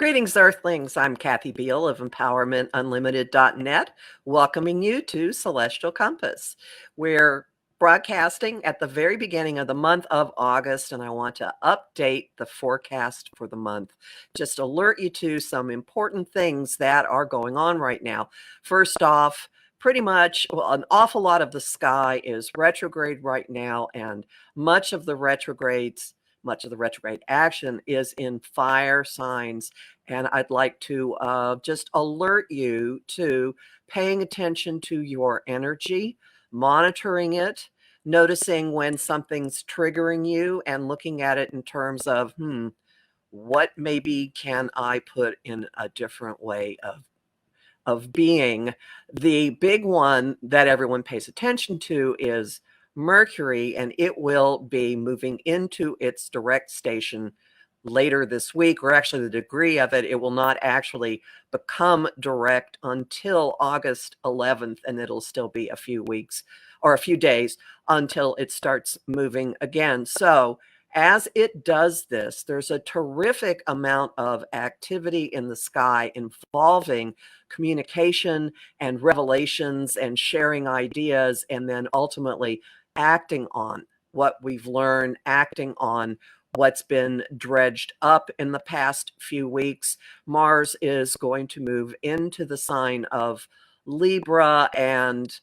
Greetings, Earthlings. I'm Kathy Beal of EmpowermentUnlimited.net, welcoming you to Celestial Compass. We're broadcasting at the very beginning of the month of August, and I want to update the forecast for the month. Just alert you to some important things that are going on right now. First off, pretty much, an awful lot of the sky is retrograde right now, and much of the retrograde action is in fire signs. And I'd like to just alert you to paying attention to your energy, monitoring it, noticing when something's triggering you, and looking at it in terms of, what maybe can I put in a different way of being. The big one that everyone pays attention to is Mercury, and it will be moving into its direct station later this week, or actually the degree of it. It will not actually become direct until August 11th, and it'll still be a few weeks or a few days until it starts moving again. So as it does this, there's a terrific amount of activity in the sky involving communication and revelations and sharing ideas, and then ultimately acting on what we've learned, acting on what's been dredged up in the past few weeks. Mars is going to move into the sign of Libra and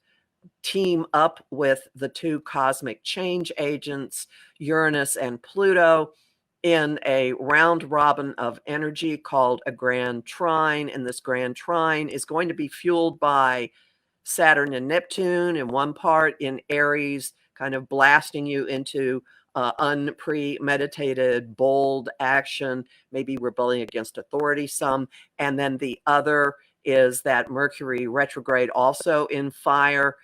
team up with the two cosmic change agents, Uranus and Pluto, in a round robin of energy called a grand trine. And this grand trine is going to be fueled by Saturn and Neptune in one part in Aries, kind of blasting you into unpremeditated, bold action, maybe rebelling against authority some. And then the other is that Mercury retrograde also in fire,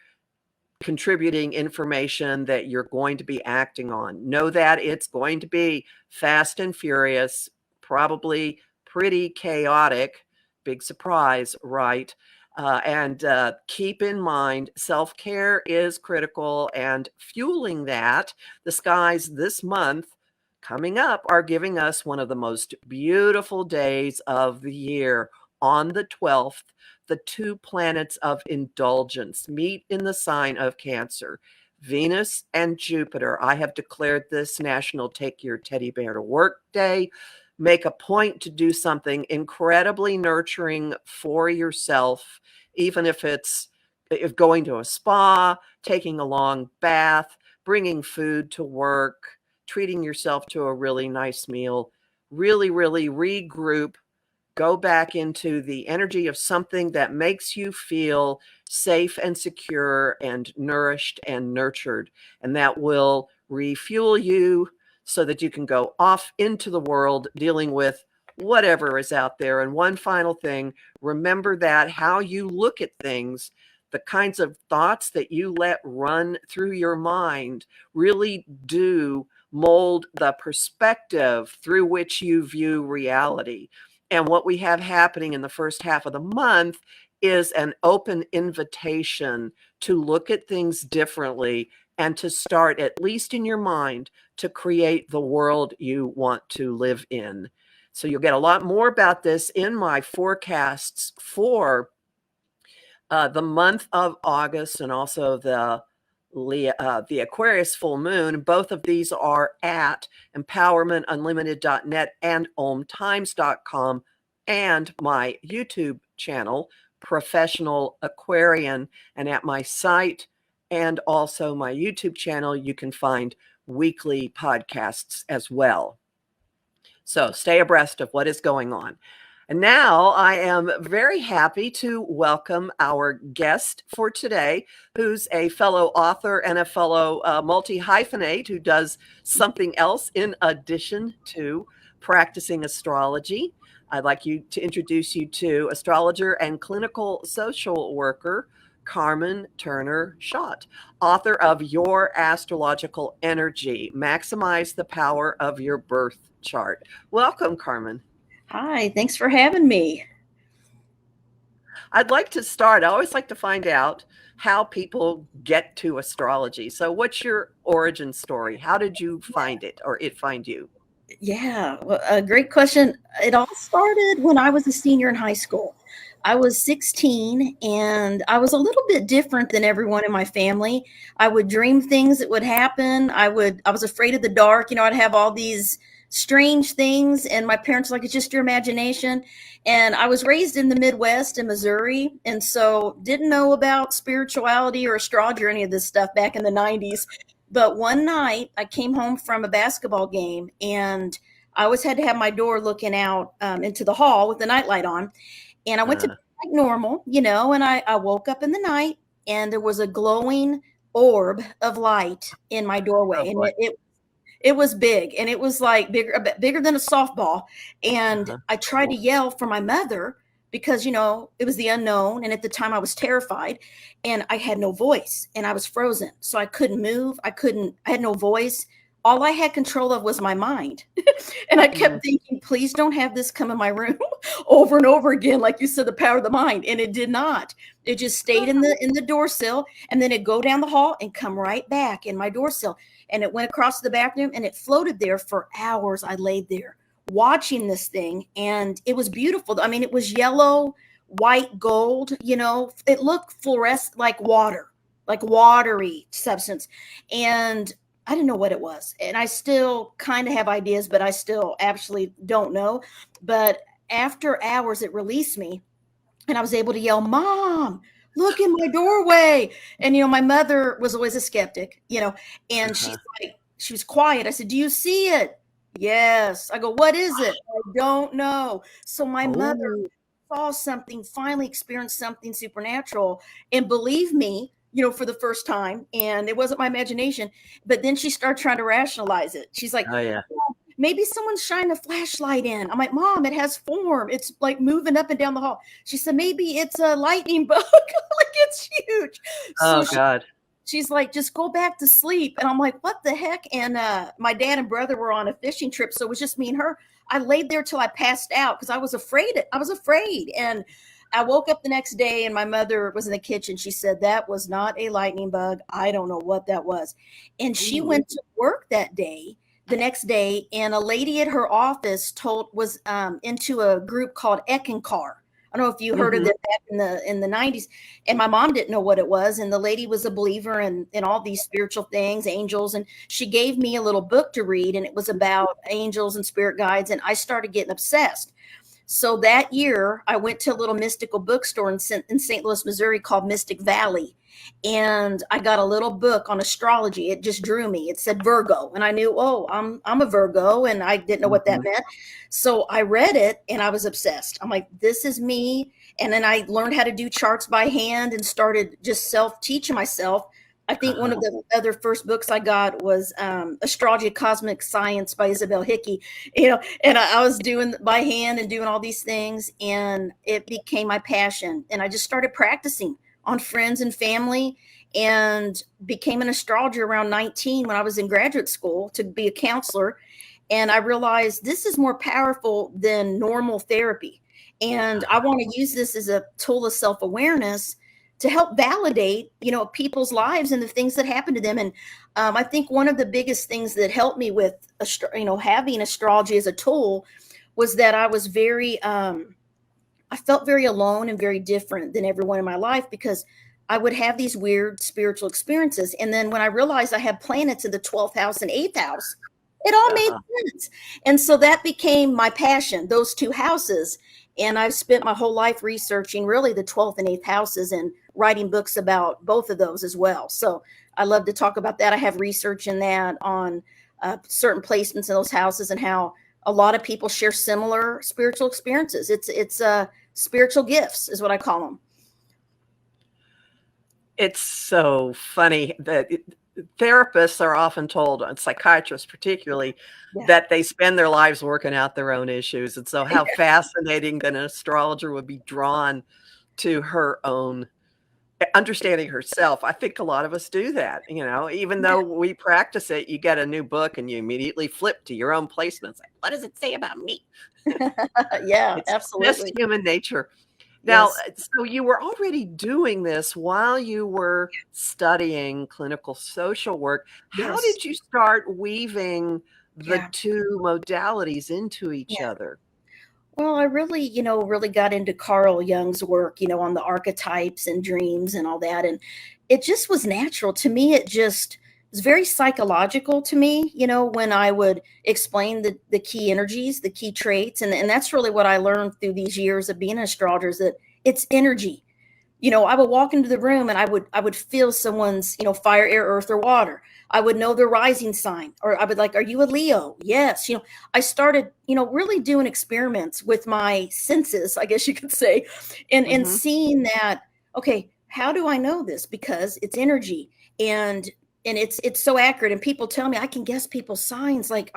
contributing information that you're going to be acting on. Know that it's going to be fast and furious, probably pretty chaotic. Big surprise, right? And keep in mind, self-care is critical, and fueling that, the skies this month coming up are giving us one of the most beautiful days of the year. On the 12th, the two planets of indulgence meet in the sign of Cancer, Venus and Jupiter. I have declared this National Take Your Teddy Bear to Work Day. Make a point to do something incredibly nurturing for yourself, even if going to a spa, taking a long bath, bringing food to work, treating yourself to a really nice meal. Really, really regroup. Go back into the energy of something that makes you feel safe and secure and nourished and nurtured. And that will refuel you so that you can go off into the world dealing with whatever is out there. And one final thing, remember that how you look at things, the kinds of thoughts that you let run through your mind really do mold the perspective through which you view reality. And what we have happening in the first half of the month is an open invitation to look at things differently and to start, at least in your mind, to create the world you want to live in. So you'll get a lot more about this in my forecasts for the month of August, and also the Aquarius full moon. Both of these are at empowermentunlimited.net and omtimes.com, and my YouTube channel, Professional Aquarian. And at my site and also my YouTube channel, you can find weekly podcasts as well. So stay abreast of what is going on. And now I am very happy to welcome our guest for today, who's a fellow author and a fellow multi-hyphenate who does something else in addition to practicing astrology. I'd like to introduce you to astrologer and clinical social worker, Carmen Turner Schoot, author of Your Astrological Energy, Maximize the Power of Your Birth Chart. Welcome, Carmen. Hi, thanks for having me. I'd like to start. I always like to find out how people get to astrology. So what's your origin story? How did you find it, or it find you? Yeah, well, a great question. It all started when I was a senior in high school. I was 16 and I was a little bit different than everyone in my family. I would dream things that would happen. I was afraid of the dark. I'd have all these strange things and my parents were like, it's just your imagination. And I was raised in the Midwest in Missouri, and so didn't know about spirituality or astrology or any of this stuff back in the 90s. But one night I came home from a basketball game and I always had to have my door looking out into the hall with the nightlight on. And I went to Uh, bed like normal, and I woke up in the night and there was a glowing orb of light in my oh doorway. And boy. it was big, and it was like bigger, a bit bigger than a softball. And Uh-huh. I tried to yell for my mother because, it was the unknown. And at the time I was terrified and I had no voice and I was frozen. So I couldn't move. I had no voice. All I had control of was my mind. And I Mm, kept thinking, please don't have this come in my room over and over again. Like you said, the power of the mind. And it did not. It just stayed in the door sill, and then it'd go down the hall and come right back in my door sill, and it went across the bathroom and it floated there for hours. I laid there watching this thing and it was beautiful. I mean, it was yellow, white, gold, it looked fluorescent like watery substance. And I didn't know what it was. And I still kind of have ideas, but I still absolutely don't know. But after hours, it released me and I was able to yell, Mom, look in my doorway. And, my mother was always a skeptic, and uh-huh. she was quiet. I said, do you see it? Yes. I go, what is it? I don't know. So my mother Oh, saw something, finally experienced something supernatural and believed me, for the first time. And it wasn't my imagination. But then she started trying to rationalize it. She's like, oh yeah. "Well, maybe someone's shining a flashlight in." I'm like, Mom, it has form. It's like moving up and down the hall. She said, maybe it's a lightning bug. Like, it's huge. So Oh God. she's like, just go back to sleep. And I'm like, what the heck? And my dad and brother were on a fishing trip, so it was just me and her. I laid there till I passed out because I was afraid. And I woke up the next day and my mother was in the kitchen. She said, that was not a lightning bug. I don't know what that was. And she Ooh. went to work the next day, and a lady at her office was into a group called Eckankar. I don't know if you heard of Mhm. it back in the 90s. And my mom didn't know what it was. And the lady was a believer in all these spiritual things, angels. And she gave me a little book to read, and it was about angels and spirit guides. And I started getting obsessed. So that year, I went to a little mystical bookstore in St. Louis, Missouri called Mystic Valley. And I got a little book on astrology. It just drew me. It said Virgo. And I knew, oh, I'm a Virgo. And I didn't know what that Mhm. meant. So I read it and I was obsessed. I'm like, this is me. And then I learned how to do charts by hand and started just self teaching myself. I think one Uh-huh. of the other first books I got was Astrology Cosmic Science by Isabel Hickey. And I was doing by hand and doing all these things, and it became my passion. And I just started practicing on friends and family, and became an astrologer around 19 when I was in graduate school to be a counselor. And I realized this is more powerful than normal therapy. And I want to use this as a tool of self awareness to help validate, people's lives and the things that happen to them. And I think one of the biggest things that helped me with, having astrology as a tool was that I felt very alone and very different than everyone in my life because I would have these weird spiritual experiences. And then when I realized I had planets in the 12th house and 8th house, it all made Uh-huh. sense. And so that became my passion, those two houses. And I've spent my whole life researching really the 12th and 8th houses and writing books about both of those as well. So I love to talk about that. I have research in that on certain placements in those houses and how a lot of people share similar spiritual experiences. It's spiritual gifts is what I call them. It's so funny that therapists are often told, and psychiatrists particularly, Yeah. that they spend their lives working out their own issues. And so, how fascinating that an astrologer would be drawn to her own understanding herself. I think a lot of us do that, even Yeah. though we practice it, you get a new book and you immediately flip to your own placements. Like, what does it say about me? Yeah, It's just absolutely. human nature. Now, Yes. so you were already doing this while you were studying clinical social work. How Yes. did you start weaving the Yeah. two modalities into each Yeah. other. Well, I really, really got into Carl Jung's work, on the archetypes and dreams and all that. And it just was natural to me. It just was very psychological to me, when I would explain the key energies, the key traits. And that's really what I learned through these years of being an astrologer, is that it's energy. I would walk into the room and I would feel someone's, fire, air, earth, or water. I would know their rising sign, or I would like, are you a Leo? Yes. I started, really doing experiments with my senses, I guess you could say, and Mm-hmm. seeing that, okay, how do I know this? Because it's energy, and it's so accurate. And people tell me I can guess people's signs, like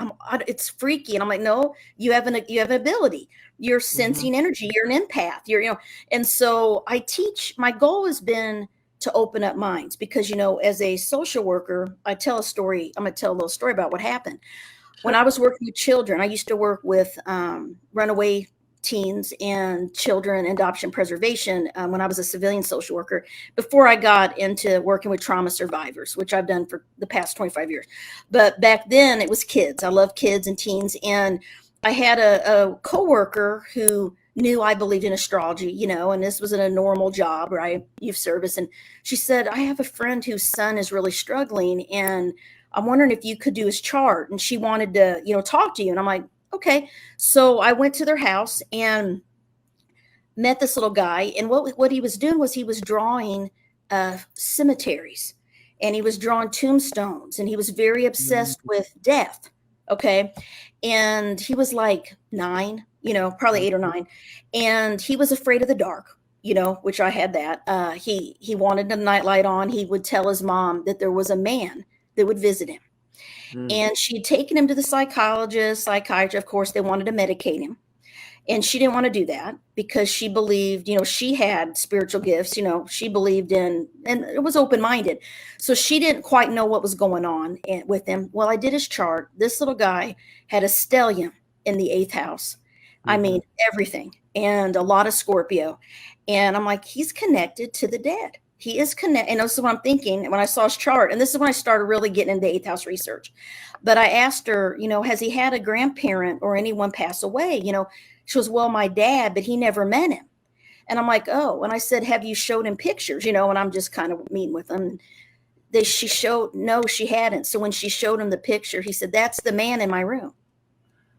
it's freaky. And I'm like, no, you have an ability. You're Mm-hmm. sensing energy. You're an empath. And so I teach, my goal has been to open up minds, because, as a social worker, I tell a story. I'm going to tell a little story about what happened. When Sure. I was working with children, I used to work with runaway teens and children in adoption preservation when I was a civilian social worker, before I got into working with trauma survivors, which I've done for the past 25 years. But back then it was kids. I love kids and teens. And I had a coworker who knew I believed in astrology, and this was in a normal job, right? Youth service. And she said, I have a friend whose son is really struggling, and I'm wondering if you could do his chart. And she wanted to, talk to you. And I'm like, okay. So I went to their house and met this little guy. And what he was doing was he was drawing cemeteries, and he was drawing tombstones, and he was very obsessed with death. Okay. And he was like 9, probably 8 or Mm-hmm. 9. And he was afraid of the dark, which I had that. He wanted a nightlight on. He would tell his mom that there was a man that would visit him. Mm. And she had taken him to the psychiatrist. Of course, they wanted to medicate him. And she didn't want to do that, because she believed, she had spiritual gifts, she believed in, and it was open-minded. So she didn't quite know what was going on with him. Well, I did his chart. This little guy had a stellium in the 8th house. I Mm-hmm. mean, everything, and a lot of Scorpio. And I'm like, he's connected to the dead. He is connected. And this is what I'm thinking when I saw his chart. And this is when I started really getting into 8th house research. But I asked her, has he had a grandparent or anyone pass away? She goes, well, my dad, but he never met him. And I'm like, oh. And I said, have you showed him pictures? And I'm just kind of meeting with them. She showed, no, she hadn't. So when she showed him the picture, he said, that's the man in my room,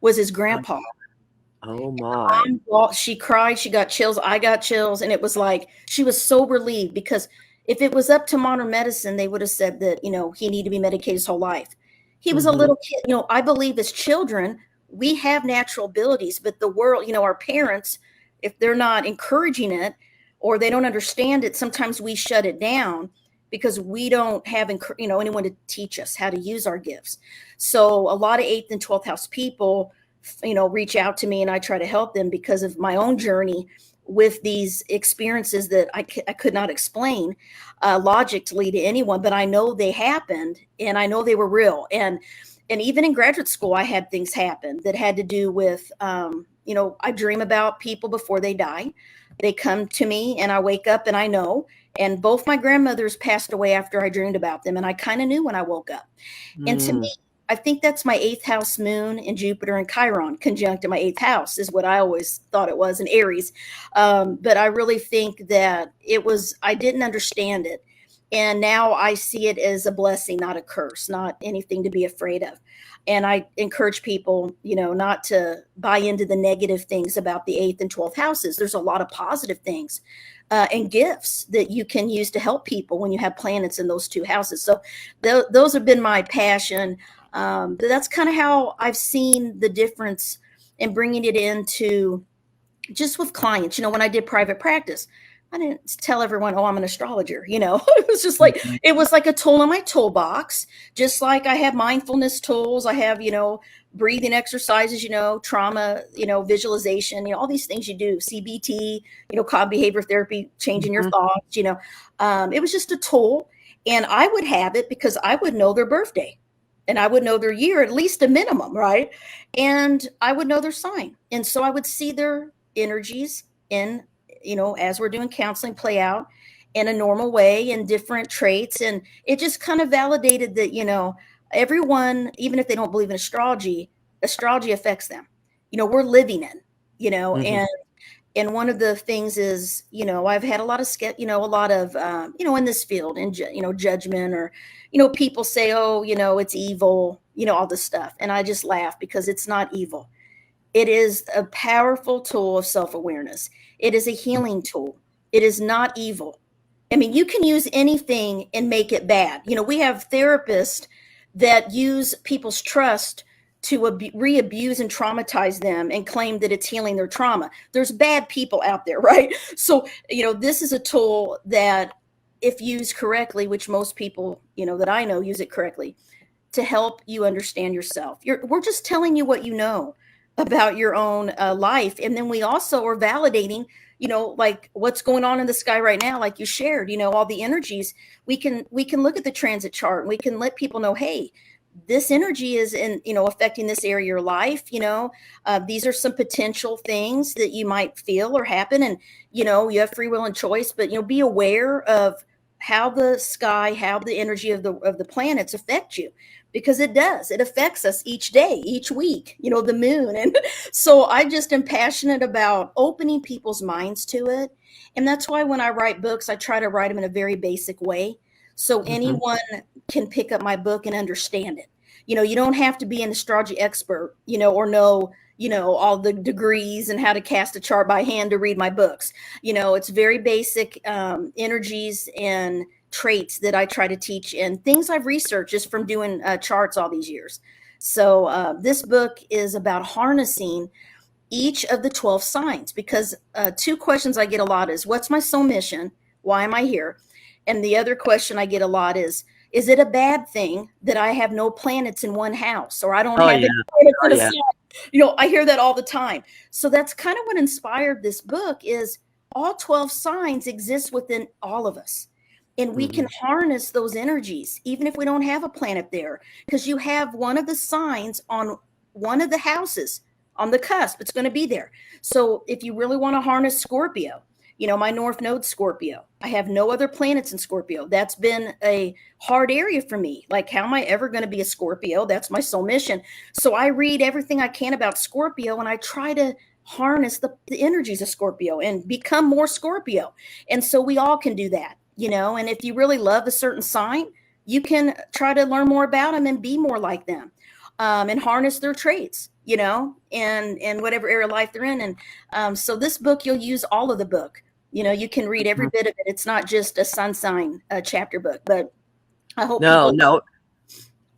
was his grandpa. Oh my. Well, she cried. She got chills. I got chills. And it was like, she was so relieved, because if it was up to modern medicine, they would have said that, he needed to be medicated his whole life. He was a Mm-hmm. little kid. I believe as children, we have natural abilities, but the world, our parents, if they're not encouraging it, or they don't understand it, sometimes we shut it down, because we don't have, anyone to teach us how to use our gifts. So a lot of 8th and 12th house people, reach out to me, and I try to help them because of my own journey with these experiences that I could not explain logically to anyone, but I know they happened, and I know they were real. And even in graduate school, I had things happen that had to do with, I dream about people before they die. They come to me, and I wake up and I know. And both my grandmothers passed away after I dreamed about them, and I kind of knew when I woke up. And to Mm. me, I think that's my 8th house moon and Jupiter and Chiron conjunct in my 8th house, is what I always thought it was, in Aries. But I really think that I didn't understand it. And now I see it as a blessing, not a curse, not anything to be afraid of. And I encourage people, not to buy into the negative things about the 8th and 12th houses. There's a lot of positive things and gifts that you can use to help people when you have planets in those 2 houses. So those have been my passion. But that's kind of how I've seen the difference in bringing it into just with clients. When I did private practice, I didn't tell everyone, oh, I'm an astrologer. It was just like, Mhm. it was like a tool in my toolbox, just like I have mindfulness tools. I have, breathing exercises, trauma, visualization, all these things you do, CBT, cognitive behavior therapy, changing your Mhm. thoughts, it was just a tool. And I would have it because I would know their birthday, and I would know their year, at least a minimum, right? And I would know their sign. And so I would see their energies in, as we're doing counseling, play out in a normal way, in different traits. And it just kind of validated that, everyone, even if they don't believe in astrology, astrology affects them. We're living in, Mhm. and one of the things is, I've had a lot of a lot of, in this field, and judgment, or, people say, oh, it's evil, all this stuff. And I just laugh, because it's not evil. It is a powerful tool of self-awareness. It is a healing tool. It is not evil. I mean, you can use anything and make it bad. We have therapists that use people's trust to re-abuse and traumatize them and claim that it's healing their trauma. There's bad people out there, right? So, this is a tool that, if used correctly, which most people, that I know use it correctly, to help you understand yourself. We're just telling you what you know about your own life. And then we also are validating, like what's going on in the sky right now, like you shared, all the energies. We can look at the transit chart, and we can let people know, hey, this energy is in, affecting this area of your life. These are some potential things that you might feel or happen. And, you have free will and choice, but, be aware of how the sky, how the energy of the planets affect you, because it does. It affects us each day, each week, the moon. And so I just am passionate about opening people's minds to it. And that's why when I write books, I try to write them in a very basic way, so Mhm. anyone can pick up my book and understand it. You don't have to be an astrology expert, or know, all the degrees and how to cast a chart by hand to read my books. It's very basic energies and traits that I try to teach, and things I've researched just from doing charts all these years. So this book is about harnessing each of the 12 signs, because two questions I get a lot is, what's my soul mission? Why am I here? And the other question I get a lot is it a bad thing that I have no planets in one house, or I don't Oh have yeah. any planets Oh in a yeah. sign? I hear that all the time. So that's kind of what inspired this book, is all 12 signs exist within all of us. And we can Mhm. harness those energies, even if we don't have a planet there, because you have one of the signs on one of the houses on the cusp. It's going to be there. So if you really want to harness Scorpio, my North Node Scorpio, I have no other planets in Scorpio. That's been a hard area for me. Like, how am I ever going to be a Scorpio? That's my soul mission. So I read everything I can about Scorpio, and I try to harness the energies of Scorpio and become more Scorpio. And so we all can do that, and if you really love a certain sign, you can try to learn more about them and be more like them, and harness their traits, and whatever area of life they're in. And so this book, you'll use all of the book. You can read every Mhm. bit of it. It's not just a sun sign chapter book, but I hope No, people. no,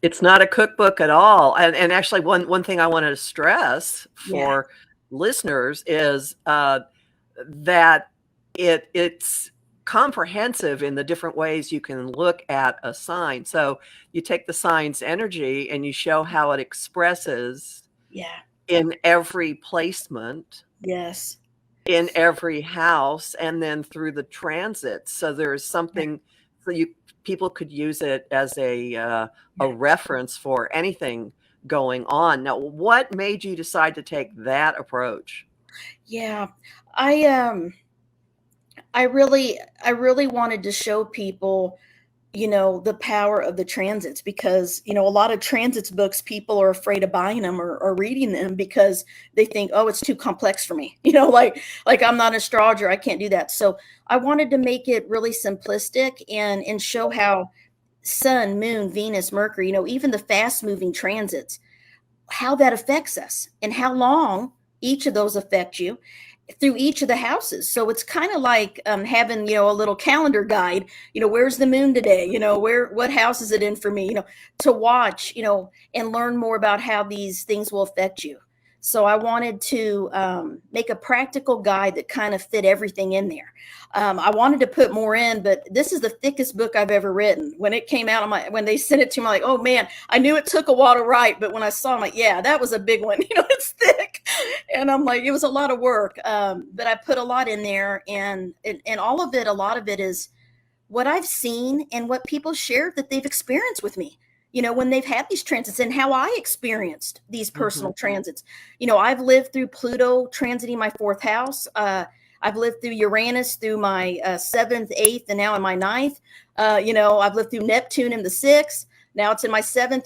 it's not a cookbook at all. And actually, one thing I wanted to stress Yeah, for listeners is that it's comprehensive in the different ways you can look at a sign. So you take the sign's energy and you show how it expresses yeah, in every placement, yes, in every house, and then through the transits. So there's yeah, something, so you people could use it as a yeah, reference for anything going on. Now, what made you decide to take that approach? yeah. I really wanted to show people, the power of the transits, because, a lot of transits books, people are afraid of buying them, or reading them, because they think, oh, it's too complex for me. Like I'm not an astrologer, I can't do that. So I wanted to make it really simplistic, and show how sun, moon, Venus, Mercury, even the fast moving transits, how that affects us, and how long each of those affect you through each of the houses. So it's kind of like having, a little calendar guide. Where's the moon today? What house is it in for me? To watch, and learn more about how these things will affect you. So I wanted to make a practical guide that kind of fit everything in there. I wanted to put more in, but this is the thickest book I've ever written. When it came out, when they sent it to me, I'm like, oh man, I knew it took a while to write, but when I saw, I'm like, yeah, that was a big one. It's thick, and I'm like, it was a lot of work. But I put a lot in there, and all of it, a lot of it is what I've seen and what people shared that they've experienced with me. When they've had these transits, and how I experienced these Mhm. personal transits. I've lived through Pluto transiting my fourth house. I've lived through Uranus through my seventh, eighth, and now in my ninth. I've lived through Neptune in the sixth. Now it's in my seventh.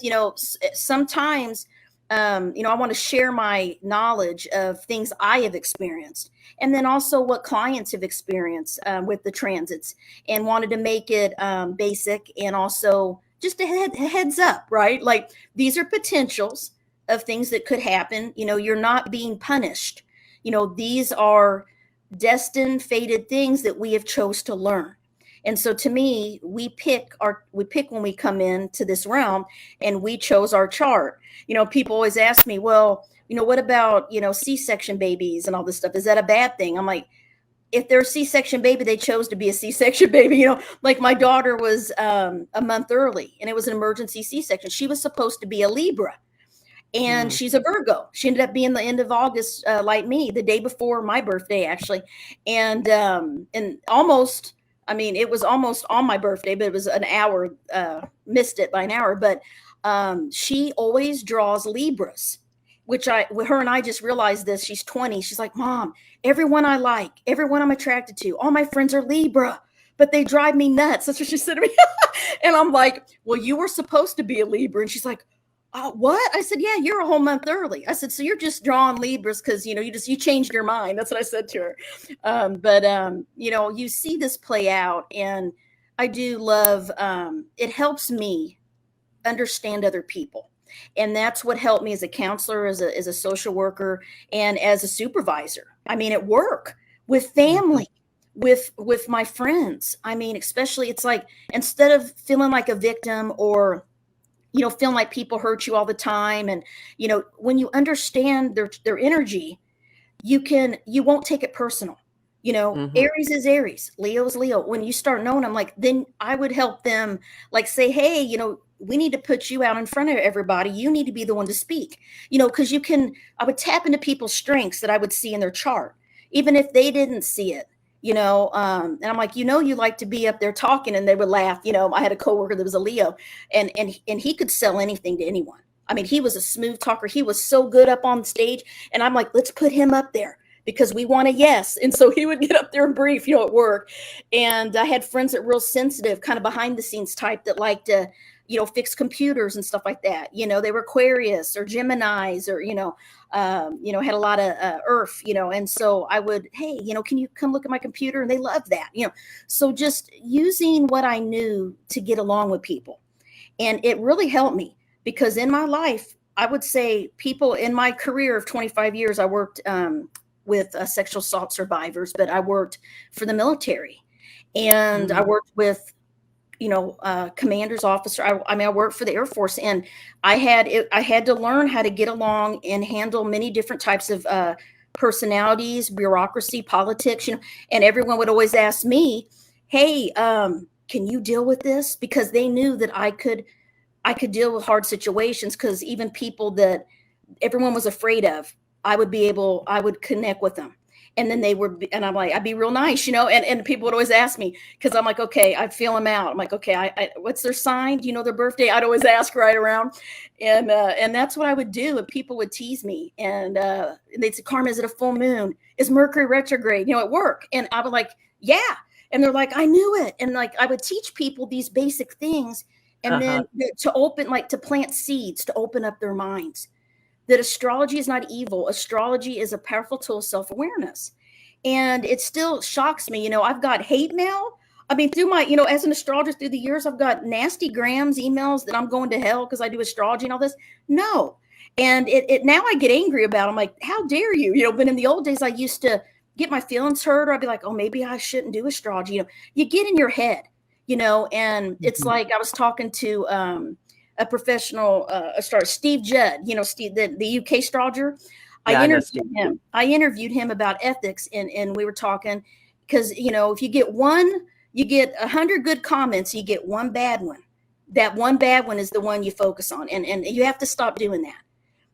Sometimes, I want to share my knowledge of things I have experienced, and then also what clients have experienced with the transits, and wanted to make it basic and also just a heads up, right? Like, these are potentials of things that could happen. You're not being punished. These are destined, fated things that we have chose to learn. And so to me, we pick when we come into this realm, and we chose our chart. People always ask me, well, what about, C-section babies and all this stuff? Is that a bad thing? I'm like, if they're a C-section baby, they chose to be a C-section baby. Like my daughter was a month early, and it was an emergency C-section. She was supposed to be a Libra, and she's a Virgo. She ended up being the end of August, like me, the day before my birthday, actually. And almost, it was almost on my birthday, but it was an hour, missed it by an hour. But she always draws Libras, which her and I just realized this. She's 20. She's like, Mom, everyone I like, everyone I'm attracted to, all my friends are Libra, but they drive me nuts. That's what she said to me. And I'm like, well, you were supposed to be a Libra. And she's like, what? I said, yeah, you're a whole month early. I said, so you're just drawing Libras because, you changed your mind. That's what I said to her. But you see this play out, and I do love, it helps me understand other people. And that's what helped me as a counselor, as a social worker, and as a supervisor. at work, with family, with my friends. Especially, it's like, instead of feeling like a victim, or feeling like people hurt you all the time, and when you understand their energy, you won't take it personal. Aries is Aries, Leo is Leo. When you start knowing them, then I would help them, say, hey, we need to put you out in front of everybody. You need to be the one to speak, because I would tap into people's strengths that I would see in their chart, even if they didn't see it. And I'm like, you like to be up there talking, and they would laugh. I had a coworker that was a Leo, and he could sell anything to anyone. He was a smooth talker. He was so good up on stage, and I'm like, let's put him up there because we want a yes. And so he would get up there and brief, at work. And I had friends that were real sensitive, kind of behind the scenes type, that liked to, fix computers and stuff like that. They were Aquarius or Geminis, or, had a lot of Earth, and so I would, hey, can you come look at my computer? And they loved that, so just using what I knew to get along with people. And it really helped me, because in my life, I would say, people in my career of 25 years, I worked with sexual assault survivors, but I worked for the military, and I worked with commanders, officer. I worked for the Air Force, and I had to learn how to get along and handle many different types of personalities, bureaucracy, politics, and everyone would always ask me, hey, can you deal with this? Because they knew that I could deal with hard situations, because even people that everyone was afraid of, I would connect with them. And then and I'm like, I'd be real nice, and people would always ask me, because I'm like, okay, I'd feel them out. I'm like, okay, what's their sign? Do you know their birthday? I'd always ask right around. And that's what I would do. And people would tease me, and they'd say, Carmen, is it a full moon? Is Mercury retrograde, at work? And I would like, yeah. And they're like, I knew it. And I would teach people these basic things. And then to plant seeds, to open up their minds. That astrology is not evil. Astrology is a powerful tool of self-awareness. And it still shocks me. I've got hate mail. Through my, as an astrologer through the years, I've got nasty grams, emails that I'm going to hell because I do astrology and all this. No. And it now I get angry about it. I'm like, how dare you? But in the old days, I used to get my feelings hurt, or I'd be like, oh, maybe I shouldn't do astrology. You get in your head, and it's like, I was talking to a professional astrologer, Steve Judd, Steve, the UK astrologer. I interviewed him about ethics, and we were talking, because, if you get 100 good comments, you get one bad one. That one bad one is the one you focus on. And you have to stop doing that.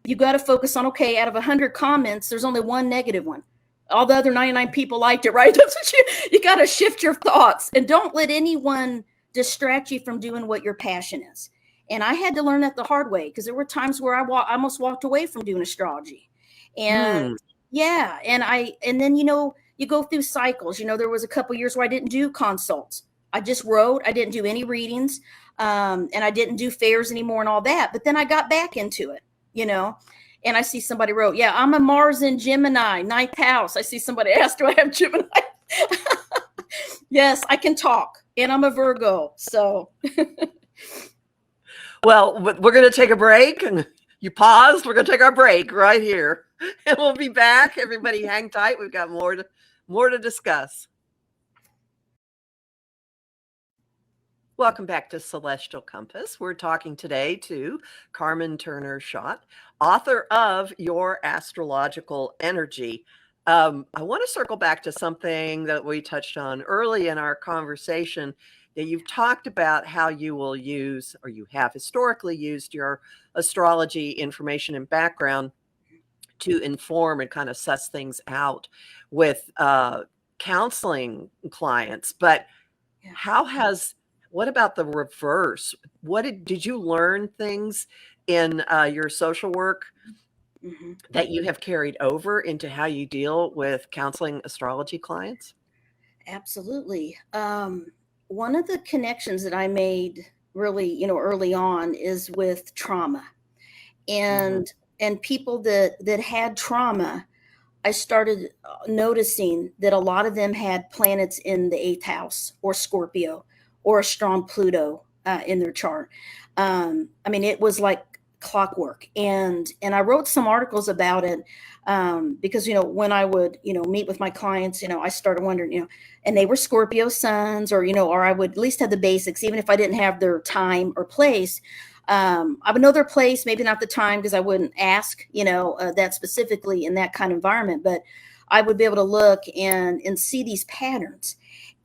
You got to focus on, okay, out of 100 comments, there's only one negative one. All the other 99 people liked it, right? That's what you got to shift your thoughts, and don't let anyone distract you from doing what your passion is. And I had to learn that the hard way, because there were times where I almost walked away from doing astrology. And yeah. And then, you go through cycles. There was a couple years where I didn't do consults. I just wrote. I didn't do any readings, and I didn't do fairs anymore and all that. But then I got back into it, you know. And I see somebody wrote, yeah, I'm a Mars in Gemini, ninth house. I see somebody asked, do I have Gemini? Yes, I can talk, and I'm a Virgo. So, Well, we're going to take a break, and you paused. We're going to take our break right here, and we'll be back. Everybody hang tight. We've got more to discuss. Welcome back to Celestial Compass. We're talking today to Carmen Turner Schoot, author of Your Astrological Energy. I want to circle back to something that we touched on early in our conversation, that you've talked about how you will use, or you have historically used, your astrology information and background to inform and kind of suss things out with counseling clients. But what about the reverse? Did you learn things in your social work that you have carried over into how you deal with counseling astrology clients? Absolutely. One of the connections that I made really, early on is with trauma, and people that had trauma. I started noticing that a lot of them had planets in the eighth house or Scorpio or a strong Pluto in their chart. It was like clockwork, and I wrote some articles about it because when I would meet with my clients, I started wondering, and they were Scorpio suns, or I would at least have the basics, even if I didn't have their time or place. I would know their place, maybe not the time, because I wouldn't ask, that specifically in that kind of environment, but I would be able to look and see these patterns.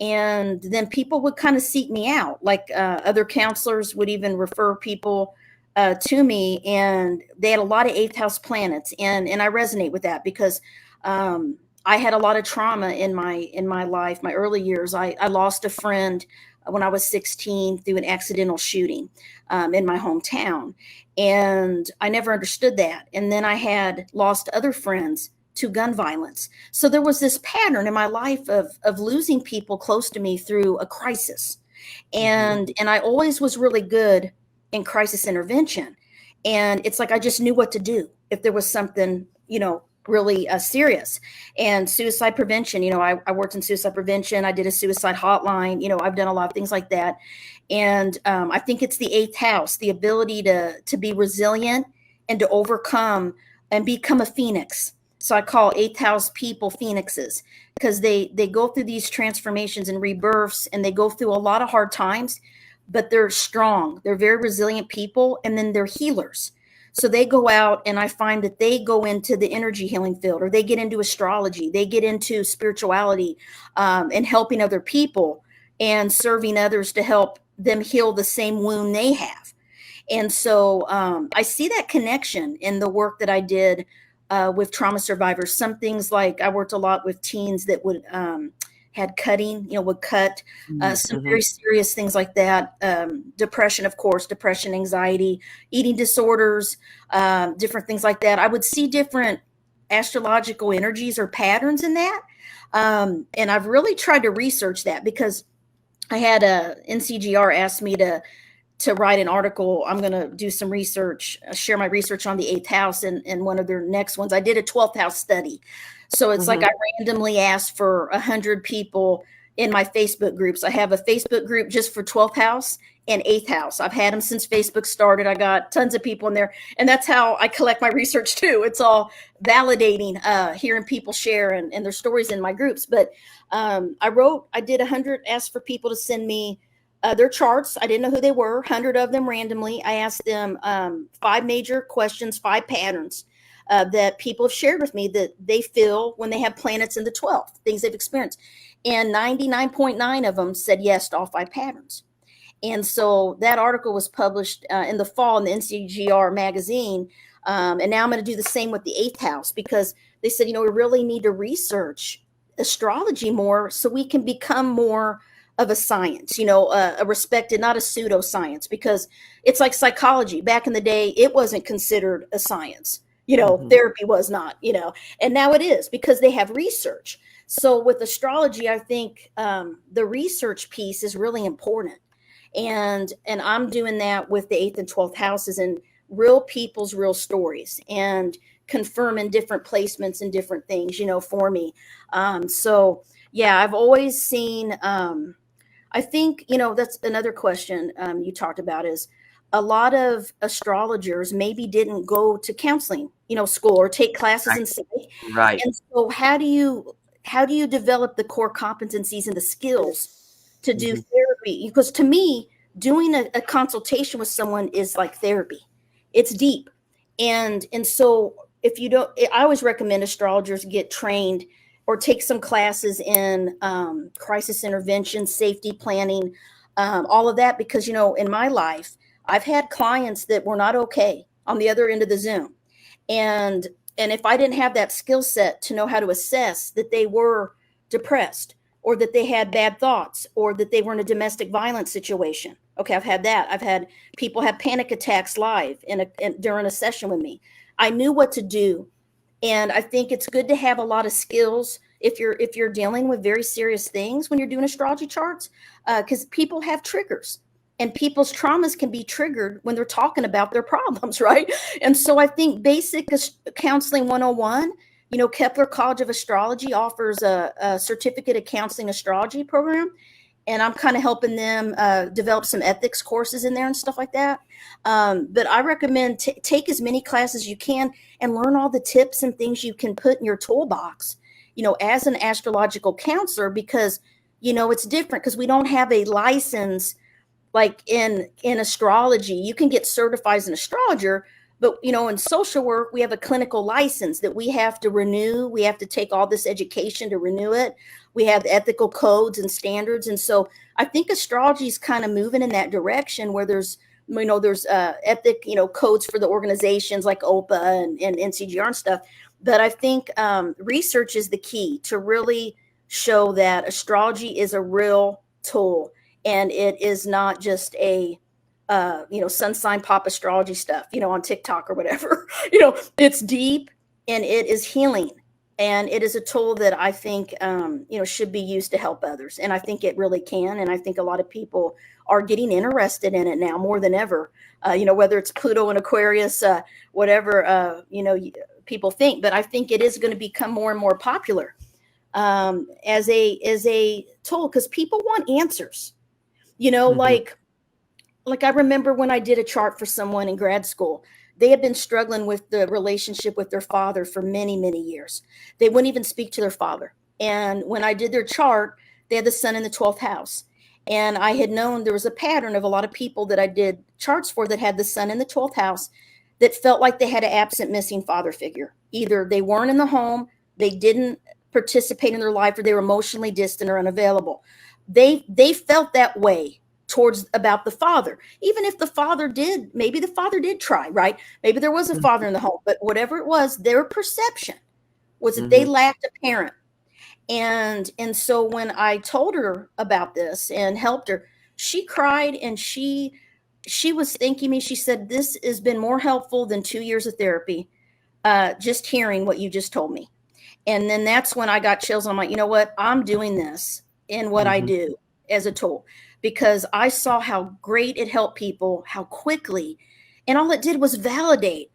And then people would kind of seek me out, like other counselors would even refer people to me, and they had a lot of eighth house planets, and I resonate with that because I had a lot of trauma in my life, my early years. I lost a friend when I was 16 through an accidental shooting in my hometown, and I never understood that. And then I had lost other friends to gun violence. So there was this pattern in my life of losing people close to me through a crisis, and I always was really good in crisis intervention. And it's like I just knew what to do if there was something, really serious. And suicide prevention, I worked in suicide prevention. I did a suicide hotline. I've done a lot of things like that. And I think it's the eighth house, the ability to be resilient and to overcome and become a phoenix. So I call eighth house people phoenixes, because they go through these transformations and rebirths, and they go through a lot of hard times, but they're strong. They're very resilient people, and then they're healers. So they go out, and I find that they go into the energy healing field, or they get into astrology, they get into spirituality, and helping other people and serving others to help them heal the same wound they have. And so I see that connection in the work that I did with trauma survivors. Some things, like I worked a lot with teens that would had cutting, would cut, some very serious things like that. Depression, of course, anxiety, eating disorders, different things like that. I would see different astrological energies or patterns in that. And I've really tried to research that, because I had a NCGR ask me to write an article. I'm going to do some research, share my research on the eighth house, and one of their next ones. I did a 12th house study. So it's like I randomly asked for 100 people in my Facebook groups. I have a Facebook group just for 12th house and 8th house. I've had them since Facebook started. I got tons of people in there. And that's how I collect my research too. It's all validating, hearing people share and their stories in my groups. But I did 100, asked for people to send me their charts. I didn't know who they were, 100 of them randomly. I asked them 5 major questions, 5 patterns that people have shared with me that they feel when they have planets in the 12th, things they've experienced. And 99.9 of them said yes to all 5 patterns. And so that article was published in the fall in the NCGR magazine. And now I'm going to do the same with the 8th house, because they said, we really need to research astrology more so we can become more of a science, a respected, not a pseudoscience, because it's like psychology. Back in the day, it wasn't considered a science. Therapy was not, and now it is, because they have research. So with astrology, I think the research piece is really important. And I'm doing that with the 8th and 12th houses and real people's real stories and confirming different placements and different things, for me. So yeah, I've always seen, I think, that's another question you talked about is a lot of astrologers maybe didn't go to counseling, school or take classes Right. in psych. Right. And so how do you develop the core competencies and the skills to do Mhm. therapy? Because to me, doing a consultation with someone is like therapy. It's deep. And so if you don't, I always recommend astrologers get trained or take some classes in crisis intervention, safety planning, all of that, because in my life, I've had clients that were not okay on the other end of the Zoom. And if I didn't have that skill set to know how to assess that they were depressed or that they had bad thoughts or that they were in a domestic violence situation. Okay, I've had that. I've had people have panic attacks live during a session with me. I knew what to do, and I think it's good to have a lot of skills if you're dealing with very serious things when you're doing astrology charts, because people have triggers and people's traumas can be triggered when they're talking about their problems, right? And so I think basic counseling 101, Kepler College of Astrology offers a certificate of counseling astrology program, and I'm kind of helping them develop some ethics courses in there and stuff like that. But I recommend take as many classes as you can and learn all the tips and things you can put in your toolbox, as an astrological counselor, because, it's different because we don't have a license like in astrology. You can get certified as an astrologer, but in social work we have a clinical license that we have to renew. We have to take all this education to renew it. We have ethical codes and standards, and so I think astrology is kind of moving in that direction where there's ethic codes for the organizations like OPA and NCGR and stuff. But I think research is the key to really show that astrology is a real tool, and it is not just a sun sign pop astrology stuff on TikTok or whatever. It's deep and it is healing, and it is a tool that I think should be used to help others, and I think it really can. And I think a lot of people are getting interested in it now more than ever, whether it's Pluto and Aquarius, whatever people think. But I think it is going to become more and more popular as a tool, because people want answers. Mhm. Like I remember when I did a chart for someone in grad school, they had been struggling with the relationship with their father for many, many years. They wouldn't even speak to their father. And when I did their chart, they had the sun in the 12th house. And I had known there was a pattern of a lot of people that I did charts for that had the sun in the 12th house that felt like they had an absent, missing father figure. Either they weren't in the home, they didn't participate in their life, or they were emotionally distant or unavailable. They felt that way towards about the father, even if maybe the father did try, right? Maybe there was a father in the home, but whatever it was, their perception was that they Mhm. lacked a parent. And so when I told her about this and helped her, she cried, and she was thanking me. She said, this has been more helpful than 2 years of therapy, just hearing what you just told me. And then that's when I got chills. I'm like, you know what? I'm doing this in what I Mhm. do as a tool, because I saw how great it helped people, how quickly. And all it did was validate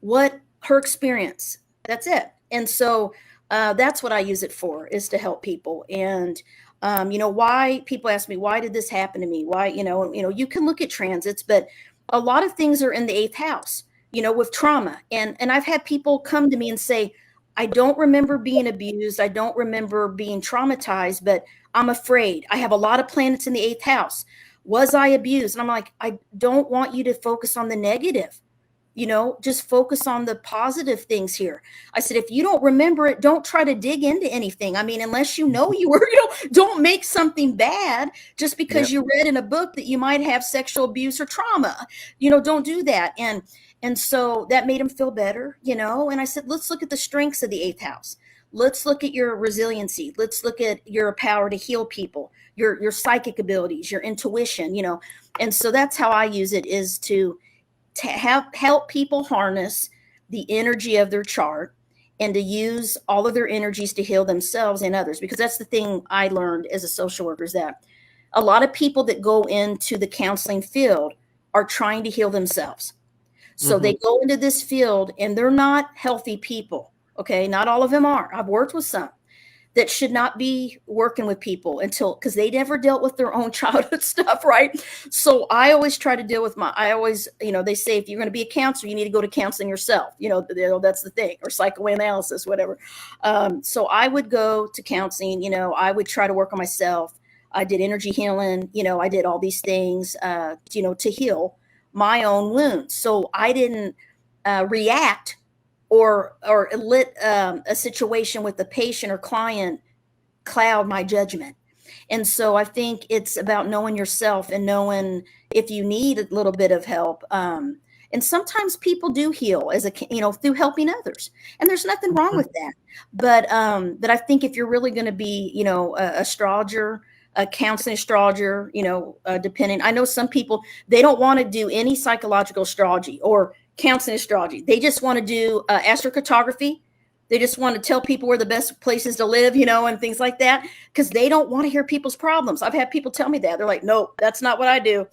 what her experience. That's it. And so that's what I use it for, is to help people. And why people ask me, why did this happen to me? Why, you can look at transits, but a lot of things are in the 8th house, with trauma. And I've had people come to me and say, I don't remember being abused. I don't remember being traumatized, but I'm afraid. I have a lot of planets in the 8th house. Was I abused? And I'm like, I don't want you to focus on the negative. Just focus on the positive things here. I said, if you don't remember it, don't try to dig into anything. I mean, unless you were, don't make something bad just because Yep. you read in a book that you might have sexual abuse or trauma. Don't do that. And so that made him feel better, and I said, let's look at the strengths of the 8th house. Let's look at your resiliency. Let's look at your power to heal people, your psychic abilities, your intuition, and so that's how I use it, is to help people harness the energy of their chart and to use all of their energies to heal themselves and others. Because that's the thing I learned as a social worker, is that a lot of people that go into the counseling field are trying to heal themselves. So they go into this field and they're not healthy people. Okay. Not all of them are. I've worked with some that should not be working with people because they never dealt with their own childhood stuff. Right. So I always try to deal with they say, if you're going to be a counselor, you need to go to counseling yourself. That's the thing, or psychoanalysis, whatever. So I would go to counseling, I would try to work on myself. I did energy healing, I did all these things, to heal my own wounds. So I didn't react or let a situation with the patient or client cloud my judgment. And so I think it's about knowing yourself and knowing if you need a little bit of help. And sometimes people do heal through helping others, and there's nothing wrong with that. But I think if you're really going to be, a astrologer, a counseling astrologer, depending, I know some people, they don't want to do any psychological astrology or counseling astrology. They just want to do astrocartography. They just want to tell people where the best places to live, and things like that, because they don't want to hear people's problems. I've had people tell me that. They're like, no, that's not what I do.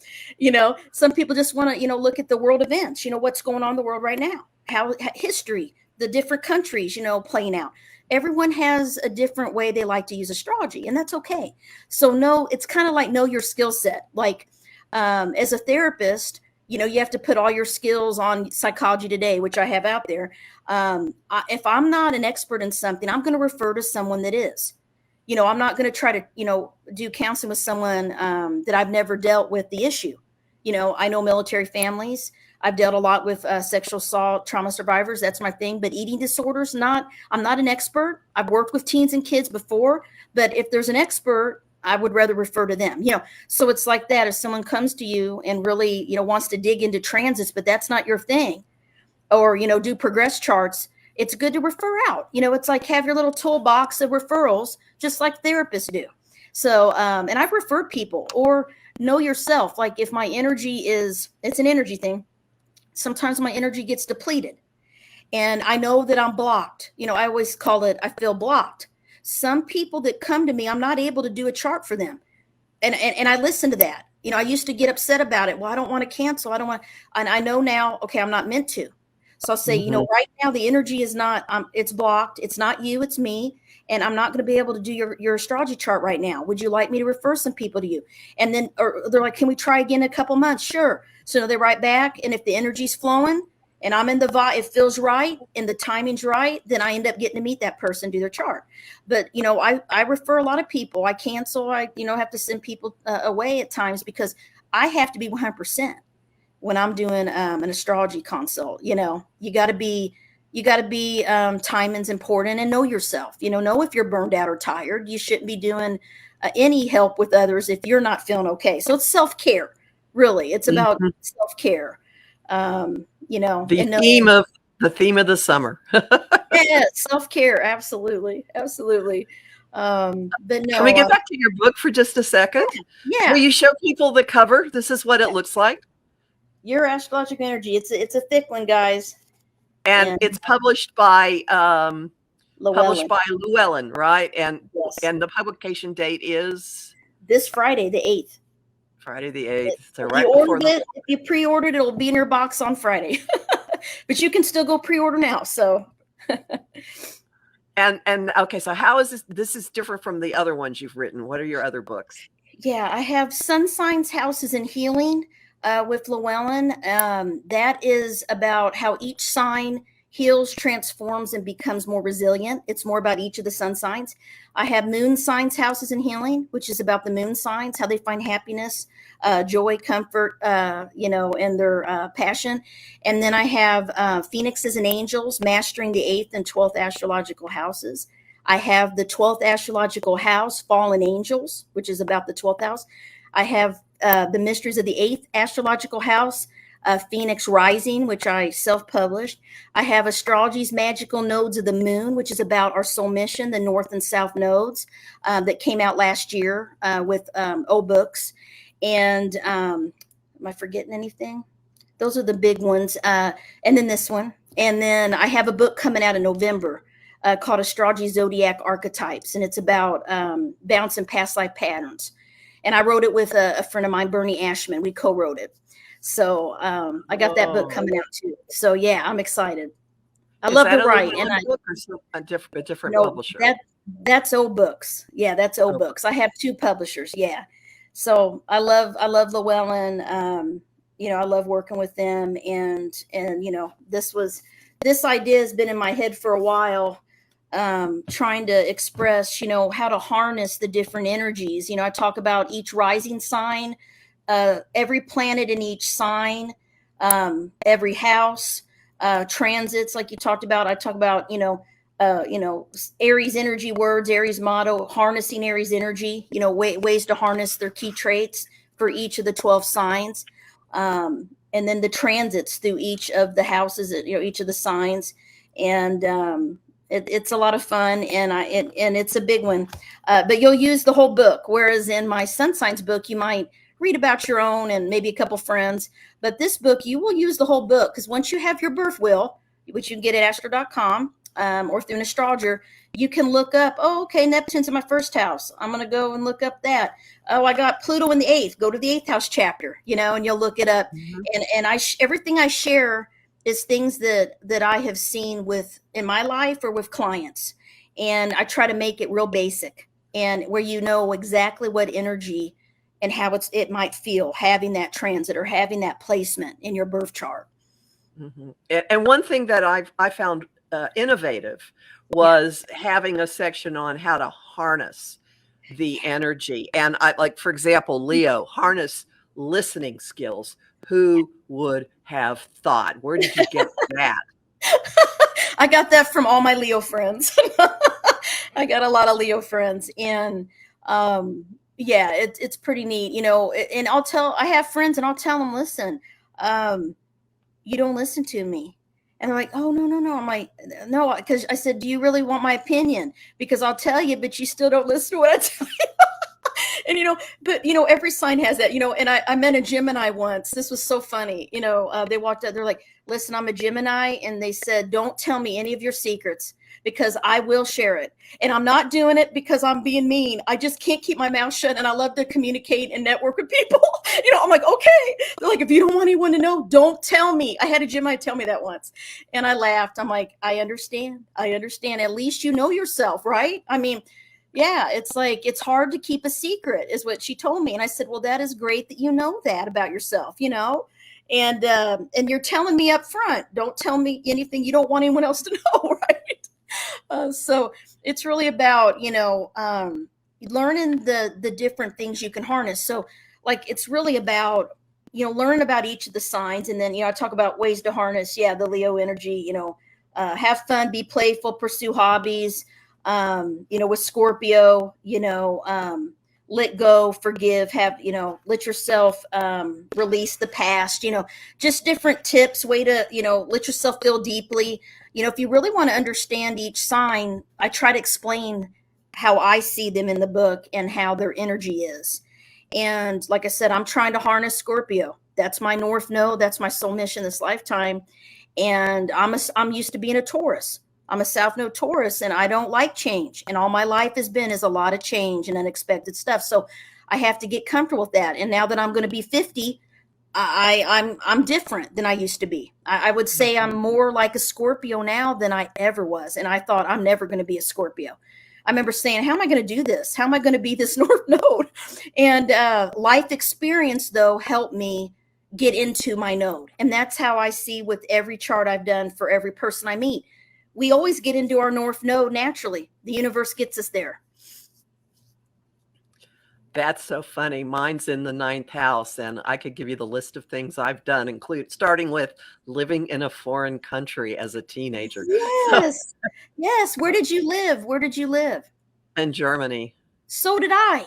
Some people just want to, look at the world events, what's going on in the world right now, how history, the different countries, playing out. Everyone has a different way they like to use astrology, and that's okay. So it's kind of like know your skill set. Like as a therapist, you have to put all your skills on Psychology Today, which I have out there. If I'm not an expert in something, I'm going to refer to someone that is. I'm not going to try to, do counseling with someone that I've never dealt with the issue. I know military families. I've dealt a lot with sexual assault, trauma survivors. That's my thing. But eating disorders, I'm not an expert. I've worked with teens and kids before. But if there's an expert, I would rather refer to them. So it's like that. If someone comes to you and really, wants to dig into transits, but that's not your thing, or, do progress charts, it's good to refer out. It's like have your little toolbox of referrals, just like therapists do. So, and I've referred people. Or know yourself. Like if my energy it's an energy thing. Sometimes my energy gets depleted and I know that I'm blocked. I always call it, I feel blocked. Some people that come to me, I'm not able to do a chart for them. And I listen to that. I used to get upset about it. Well, I don't want to cancel. And I know now, okay, I'm not meant to. So I'll say, right now the energy is not, it's blocked. It's not you, it's me. And I'm not going to be able to do your astrology chart right now. Would you like me to refer some people to you? And then, or they're like, can we try again in a couple months? Sure. So they write back. And if the energy's flowing and I'm in the vibe, it feels right and the timing's right, then I end up getting to meet that person, do their chart. But, I refer a lot of people. I cancel. I have to send people away at times because I have to be 100% when I'm doing an astrology consult. You got to be timing's important, and know yourself. Know if you're burned out or tired. You shouldn't be doing any help with others if you're not feeling okay. So it's self-care, really. It's about self-care. The theme of the summer. Yeah, self-care. Absolutely. But no, Can we get back to your book for just a second? Yeah. Will you show people the cover? This is what it looks like. Your Astrological Energy. It's a thick one, guys. And it's published by Llewellyn, right? And yes. And the publication date is this Friday, the 8th. Friday the 8th. So right before if you pre-ordered, it'll be in your box on Friday. But you can still go pre-order now. So and okay, so how is this is different from the other ones you've written? What are your other books? Yeah, I have Sun Signs, Houses, and Healing with Llewellyn. That is about how each sign heals, transforms, and becomes more resilient. It's more about each of the sun signs. I have Moon Signs, Houses, and Healing, which is about the moon signs, how they find happiness, joy, comfort, and their passion. And then I have Phoenixes and Angels, Mastering the 8th and 12th Astrological Houses. I have the 12th Astrological House, Fallen Angels, which is about the 12th house. I have the Mysteries of the 8th Astrological House, Phoenix Rising, which I self-published. I have Astrology's Magical Nodes of the Moon, which is about our soul mission, the North and South nodes, that came out last year with old books. And am I forgetting anything? Those are the big ones. And then this one. And then I have a book coming out in November called Astrology Zodiac Archetypes, and it's about bouncing past life patterns. And I wrote it with a friend of mine, Bernie Ashman. We co-wrote it. So I got that book Whoa. coming out too. So yeah, I'm excited. I Is love to that a write, and Llewellyn I book or a different no publisher? that's old books. Yeah, that's old Oh, books. I have two publishers. Yeah, so I love Llewellyn. I love working with them, and this idea has been in my head for a while. Trying to express, how to harness the different energies. I talk about each rising sign, every planet in each sign, every house, transits, like you talked about. I talk about, Aries energy words, Aries motto, harnessing Aries energy, ways to harness their key traits for each of the 12 signs. And then the transits through each of the houses, each of the signs. And, it's a lot of fun, and it's a big one. But you'll use the whole book, whereas in my sun signs book, you might read about your own and maybe a couple friends. But this book, you will use the whole book, because once you have your birth wheel, which you can get at astro.com, or through an astrologer, you can look up, oh, okay, Neptune's in my first house. I'm going to go and look up that. Oh, I got Pluto in the eighth. Go to the eighth house chapter, and you'll look it up. And everything I share is things that I have seen in my life or with clients. And I try to make it real basic, and where you know exactly what energy and how it might feel having that transit or having that placement in your birth chart. And one thing that I found innovative was having a section on how to harness the energy. And for example, Leo, harness listening skills. Who would have thought? Where did you get that? I got that from all my Leo friends. I got a lot of Leo friends, and yeah, it's pretty neat, and I have friends and I'll tell them, listen, you don't listen to me. And they're like, oh, no. I'm like, no, because I said, do you really want my opinion? Because I'll tell you, but you still don't listen to what I tell you. And, but, every sign has that, and I met a Gemini once. This was so funny. They walked out, they're like, listen, I'm a Gemini. And they said, don't tell me any of your secrets, because I will share it. And I'm not doing it because I'm being mean. I just can't keep my mouth shut. And I love to communicate and network with people. I'm like, okay. They're like, if you don't want anyone to know, don't tell me. I had a Gemini tell me that once. And I laughed. I'm like, I understand. At least you know yourself, right? I mean, yeah, it's like, it's hard to keep a secret, is what she told me. And I said, well, that is great that you know that about yourself, and you're telling me up front, don't tell me anything you don't want anyone else to know, right? So it's really about, learning the different things you can harness. So it's really about, learning about each of the signs. And then, I talk about ways to harness, the Leo energy, have fun, be playful, pursue hobbies. With Scorpio, let go, forgive, let yourself release the past, just different tips, way to, let yourself feel deeply. If you really want to understand each sign, I try to explain how I see them in the book and how their energy is. And like I said, I'm trying to harness Scorpio. That's my North Node. That's my soul mission this lifetime. And I'm used to being a Taurus. I'm a South Node Taurus, and I don't like change. And all my life is a lot of change and unexpected stuff. So I have to get comfortable with that. And now that I'm going to be 50, I'm different than I used to be. I would say I'm more like a Scorpio now than I ever was. And I thought I'm never going to be a Scorpio. I remember saying, how am I going to do this? How am I going to be this North Node? And life experience, though, helped me get into my node. And that's how I see with every chart I've done for every person I meet. We always get into our North Node naturally. The universe gets us there. That's so funny. Mine's in the 9th house, and I could give you the list of things I've done, starting with living in a foreign country as a teenager. Yes. Yes. Where did you live? In Germany. So did I.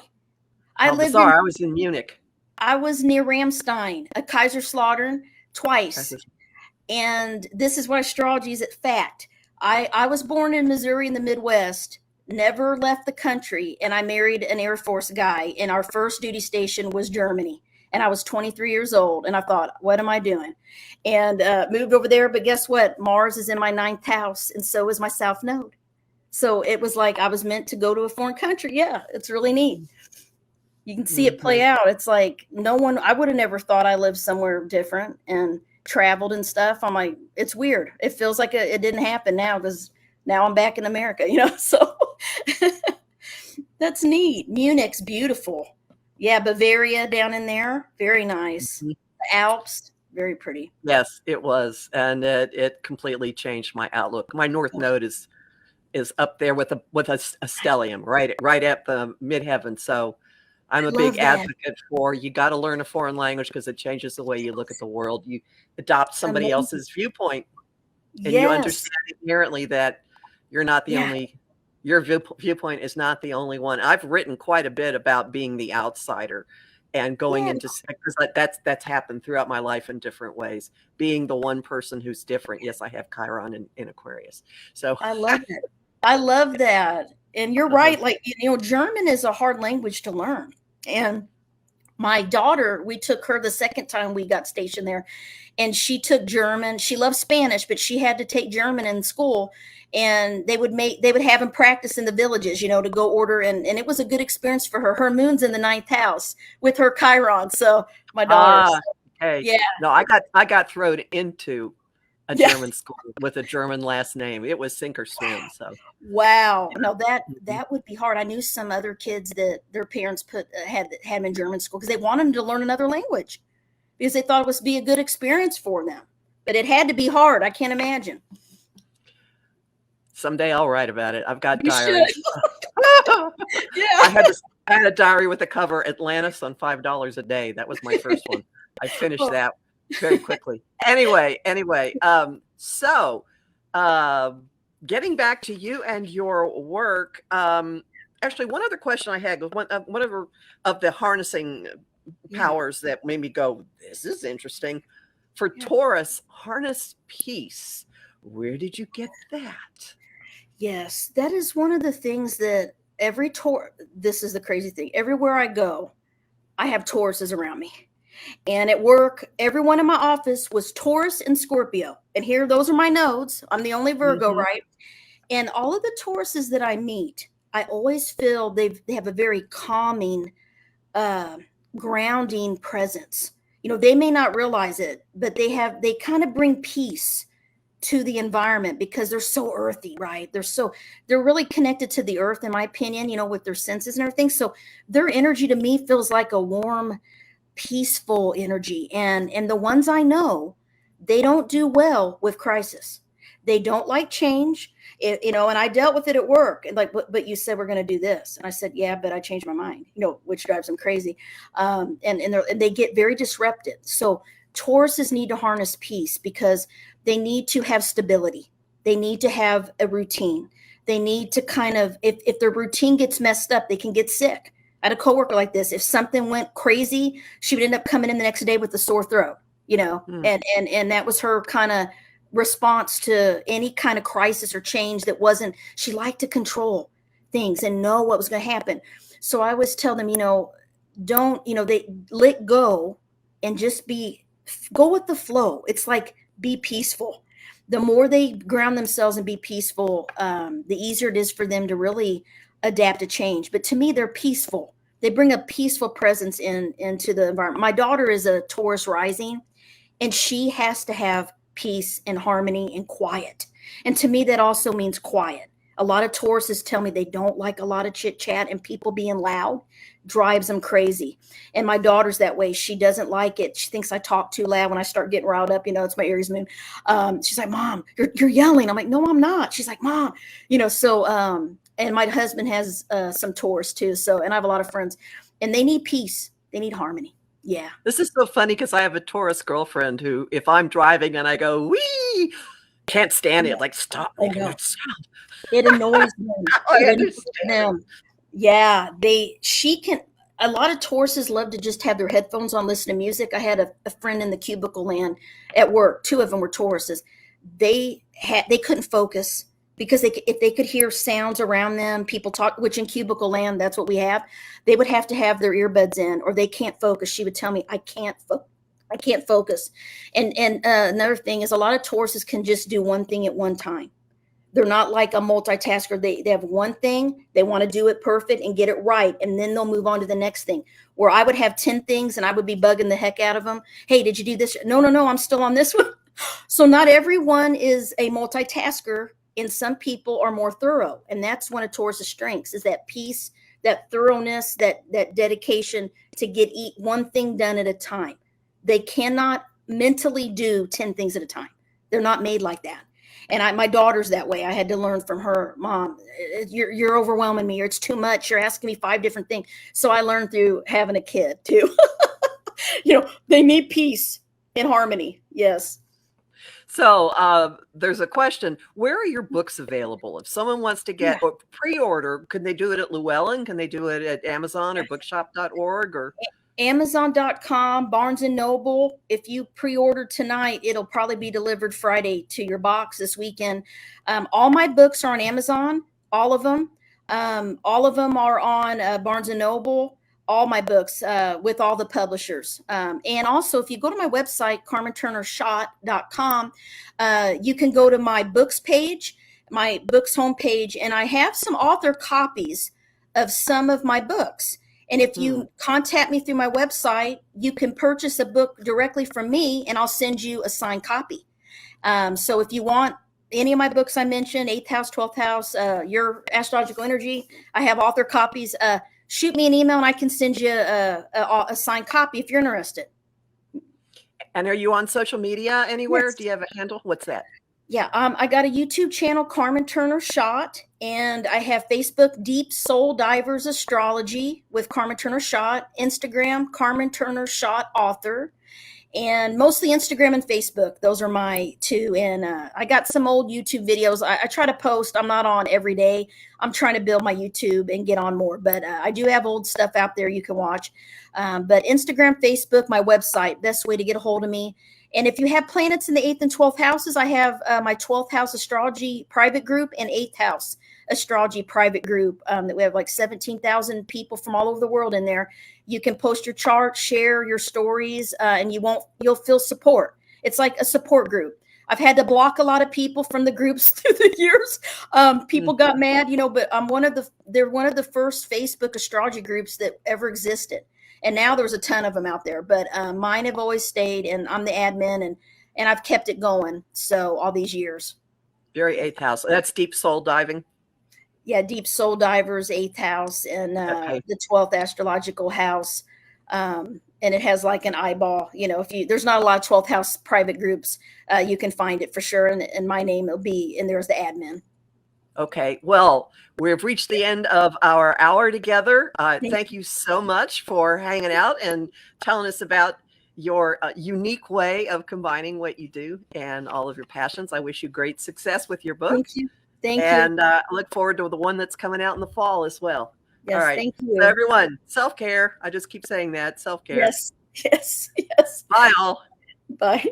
I was in Munich. I was near Ramstein, a Kaiserslautern, twice. And this is what astrology is at fact. I was born in Missouri in the Midwest, never left the country, and I married an Air Force guy, and our first duty station was Germany. And I was 23 years old, and I thought, what am I doing? And moved over there, but guess what? Mars is in my 9th house, and so is my South Node. So it was like I was meant to go to a foreign country. Yeah, it's really neat. You can see it play out. It's like I would have never thought I lived somewhere different and traveled and stuff. I'm like, it's weird. It feels like it didn't happen now because now I'm back in America, so that's neat. Munich's beautiful. Yeah, Bavaria down in there, very nice. Mhm. The Alps, very pretty. Yes, it was, and it completely changed my outlook. My North Node is up there with a stellium, right at the midheaven. So I'm a big Love that. advocate for you got to learn a foreign language because it changes the way you look at the world. You adopt somebody Amazing. else's viewpoint, and you Yes. understand inherently that you're not the Yeah. only. Your viewpoint is not the only one. I've written quite a bit about being the outsider and going Yeah. into because that's happened throughout my life in different ways. Being the one person who's different. Yes, I have Chiron in Aquarius, so I love it. I love that. And you're right. Like, German is a hard language to learn. And my daughter, we took her the second time we got stationed there, and she took German. She loved Spanish, but she had to take German in school. And they would have them practice in the villages, to go order. And it was a good experience for her. Her moon's in the 9th house with her Chiron. So my daughter. Okay. Yeah. No, I got thrown into a Yeah. German school with a German last name. It was sink or swim. So Wow. No, that would be hard. I knew some other kids that their parents had them in German school because they wanted them to learn another language because they thought it was be a good experience for them. But it had to be hard. I can't imagine. someday I'll write about it. I've got You diaries. Yeah. I had a diary with a cover, Atlantis on $5 a day. That was my first one. I finished that very quickly. Anyway, so getting back to you and your work, actually, one other question I had was one of the harnessing powers that made me go, this is interesting. For Taurus, harness peace. Where did you get that? Yes, that is one of the things that this is the crazy thing. Everywhere I go, I have Tauruses around me. And at work, everyone in my office was Taurus and Scorpio. And here, those are my nodes. I'm the only Virgo, right? And all of the Tauruses that I meet, I always feel they have a very calming, grounding presence. They may not realize it, but they kind of bring peace to the environment because they're so earthy, right? They're really connected to the earth, in my opinion, with their senses and everything. So their energy to me feels like a warm, peaceful energy. And the ones I know, they don't do well with crisis. They don't like change, and I dealt with it at work. And like, but you said we're going to do this, and I said, yeah, but I changed my mind. Which drives them crazy, and they get very disrupted. So Tauruses need to harness peace because they need to have stability. They need to have a routine. They need to kind of, if their routine gets messed up, they can get sick. I had a coworker like this. If something went crazy, she would end up coming in the next day with a sore throat, and that was her kind of response to any kind of crisis or change that wasn't, she liked to control things and know what was going to happen. So I always tell them, don't, they let go and just go with the flow. It's like, be peaceful. The more they ground themselves and be peaceful, the easier it is for them to really adapt to change. But to me, they're peaceful. They bring a peaceful presence into the environment. My daughter is a Taurus rising, and she has to have peace and harmony and quiet. And to me, that also means quiet. A lot of Tauruses tell me they don't like a lot of chit chat, and people being loud drives them crazy. And my daughter's that way. She doesn't like it. She thinks I talk too loud when I start getting riled up. It's my Aries moon. She's like, Mom, you're yelling. I'm like, no, I'm not. She's like, Mom, and my husband has some Taurus too. So, and I have a lot of friends, and they need peace. They need harmony. Yeah. This is so funny because I have a Taurus girlfriend who, if I'm driving and I go, wee, can't stand it. Like, stop making it sound. It annoys them. Them. Yeah. A lot of Tauruses love to just have their headphones on, listen to music. I had a friend in the cubicle land at work. 2 of them were Tauruses. They couldn't focus because if they could hear sounds around them, people talk, which in cubicle land, that's what we have. They would have to have their earbuds in, or they can't focus. She would tell me, I can't focus. And another thing is, a lot of Tauruses can just do one thing at one time. They're not like a multitasker. They have one thing, they want to do it perfect and get it right, and then they'll move on to the next thing. Where I would have 10 things and I would be bugging the heck out of them. Hey, did you do this? No, no, no, I'm still on this one. So not everyone is a multitasker, and some people are more thorough. And that's one of Taurus's strengths, is that peace, that thoroughness, that dedication to get one thing done at a time. They cannot mentally do 10 things at a time. They're not made like that. And my daughter's that way. I had to learn from her. Mom, you're overwhelming me, or it's too much. You're asking me 5 different things. So I learned through having a kid too. They need peace and harmony. Yes. So there's a question. Where are your books available? If someone wants to get or pre-order, can they do it at Llewellyn? Can they do it at Amazon or bookshop.org or Amazon.com, Barnes and Noble. If you pre-order tonight, it'll probably be delivered Friday to your box this weekend. All my books are on Amazon, all of them. All of them are on Barnes and Noble. All my books with all the publishers. And also, if you go to my website, CarmenTurnerSchoot.com, you can go to my books page, my books homepage, and I have some author copies of some of my books. And if you contact me through my website, you can purchase a book directly from me, and I'll send you a signed copy. So if you want any of my books I mentioned, 8th House, 12th House, Your Astrological Energy, I have author copies. Shoot me an email, and I can send you a signed copy if you're interested. And are you on social media anywhere? Yes. Do you have a handle? What's that? Yeah, I got a YouTube channel, Carmen Turner Schoot, and I have Facebook, Deep Soul Divers Astrology with Carmen Turner Schoot, Instagram, Carmen Turner Schoot Author, and mostly Instagram and Facebook. Those are my 2. And I got some old YouTube videos. I try to post. I'm not on every day. I'm trying to build my YouTube and get on more, but I do have old stuff out there you can watch. But Instagram, Facebook, my website, best way to get a hold of me. And if you have planets in the 8th and 12th houses, I have my 12th house astrology private group and 8th house astrology private group that we have like 17,000 people from all over the world in there. You can post your chart, share your stories, and you'll feel support. It's like a support group. I've had to block a lot of people from the groups through the years. People got mad, but they're one of the first Facebook astrology groups that ever existed. And now there's a ton of them out there, but mine have always stayed, and I'm the admin, and I've kept it going. So all these years. Very 8th house. That's Deep Soul Diving. Yeah, Deep Soul Divers, 8th house, and the 12th astrological house. And it has like an eyeball. There's not a lot of 12th house private groups, you can find it for sure. And my name will be, and there's the admin. Okay. Well, we've reached the end of our hour together. Thank you so much for hanging out and telling us about your unique way of combining what you do and all of your passions. I wish you great success with your book. Thank you. Thank you. And I look forward to the one that's coming out in the fall as well. Yes, all right. Thank you. So everyone, self-care. I just keep saying that. Self-care. Yes. Yes. Yes. Bye all. Bye.